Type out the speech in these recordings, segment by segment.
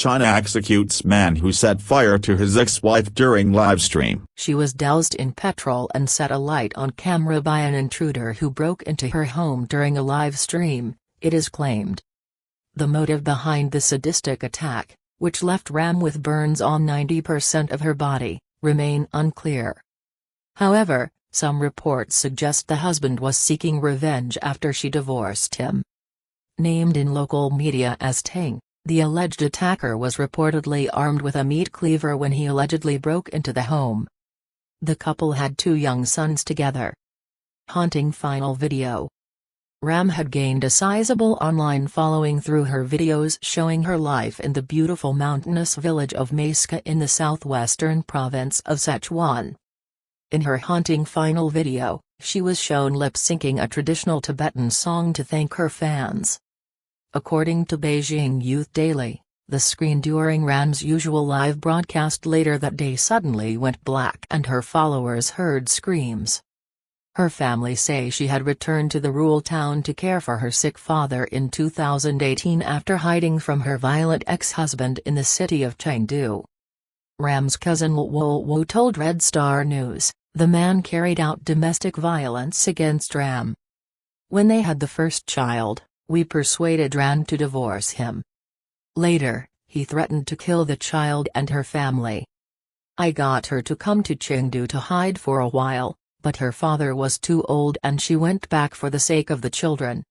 China executes man who set fire to his ex-wife during livestream. She was doused in petrol and set alight on camera by an intruder who broke into her home during a live stream, it is claimed. The motive behind the sadistic attack, which left Ram with burns on 90% of her body, remain unclear. However, some reports suggest the husband was seeking revenge after she divorced him. Named in local media as Tang, the alleged attacker was reportedly armed with a meat cleaver when he allegedly broke into the home. The couple had 2 young sons together. Haunting final video. Ram had gained a sizable online following through her videos showing her life in the beautiful mountainous village of Maeska in the southwestern province of Sichuan. In her haunting final video, she was shown lip-syncing a traditional Tibetan song to thank her fans. According to Beijing Youth Daily, the screen during Ram's usual live broadcast later that day suddenly went black and her followers heard screams. Her family say she had returned to the rural town to care for her sick father in 2018 after hiding from her violent ex-husband in the city of Chengdu. Ram's cousin Luo told Red Star News, the man carried out domestic violence against Ram. When they had the first child, we persuaded Ram to divorce him. Later, he threatened to kill the child and her family. I got her to come to Chengdu to hide for a while, but her father was too old and she went back for the sake of the children.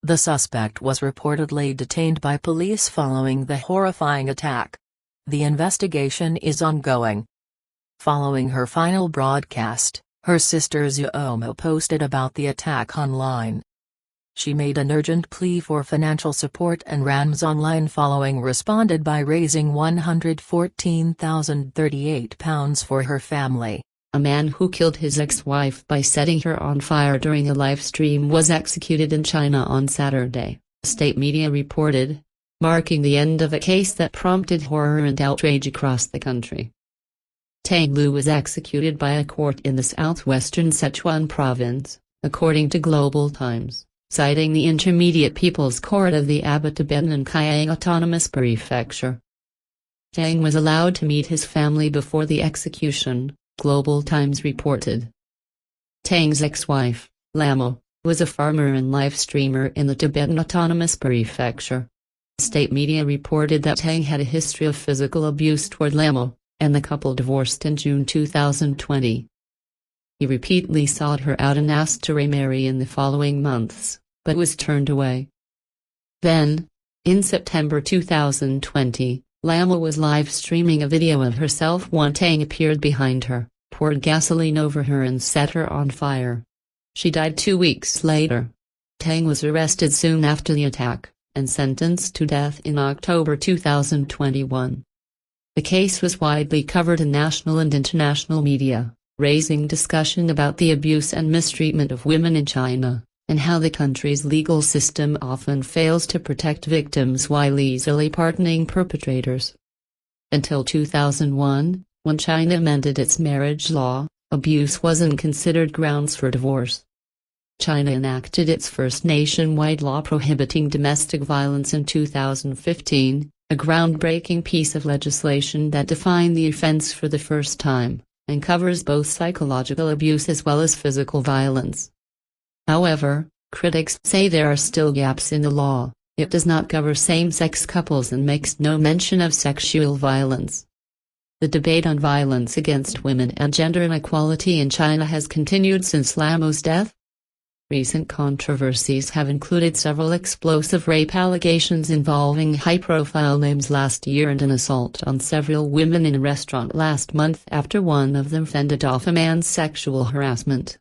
The suspect was reportedly detained by police following the horrifying attack. The investigation is ongoing. Following her final broadcast, her sister Zuomo posted about the attack online. She made an urgent plea for financial support and Ram's online following responded by raising £114,038 for her family. A man who killed his ex-wife by setting her on fire during a live stream was executed in China on Saturday, state media reported, marking the end of a case that prompted horror and outrage across the country. Tang Lu was executed by a court in the southwestern Sichuan province, according to Global Times, citing the Intermediate People's Court of the Abitiban and Kaiyang Autonomous Prefecture. Tang was allowed to meet his family before the execution, Global Times reported. Tang's ex-wife, Lamo, was a farmer and live streamer in the Tibetan Autonomous Prefecture. State media reported that Tang had a history of physical abuse toward Lamo, and the couple divorced in June 2020. He repeatedly sought her out and asked to remarry in the following months, but was turned away. Then, in September 2020, Lamo was live streaming a video of herself when Tang appeared behind her, poured gasoline over her and set her on fire. She died 2 weeks later. Tang was arrested soon after the attack, and sentenced to death in October 2021. The case was widely covered in national and international media, raising discussion about the abuse and mistreatment of women in China, and how the country's legal system often fails to protect victims while easily pardoning perpetrators. Until 2001, when China amended its marriage law, abuse wasn't considered grounds for divorce. China enacted its first nationwide law prohibiting domestic violence in 2015, a groundbreaking piece of legislation that defined the offense for the first time, and covers both psychological abuse as well as physical violence. However, critics say there are still gaps in the law. It does not cover same-sex couples and makes no mention of sexual violence. The debate on violence against women and gender inequality in China has continued since Lamo's death. Recent controversies have included several explosive rape allegations involving high-profile names last year and an assault on several women in a restaurant last month after one of them fended off a man's sexual harassment.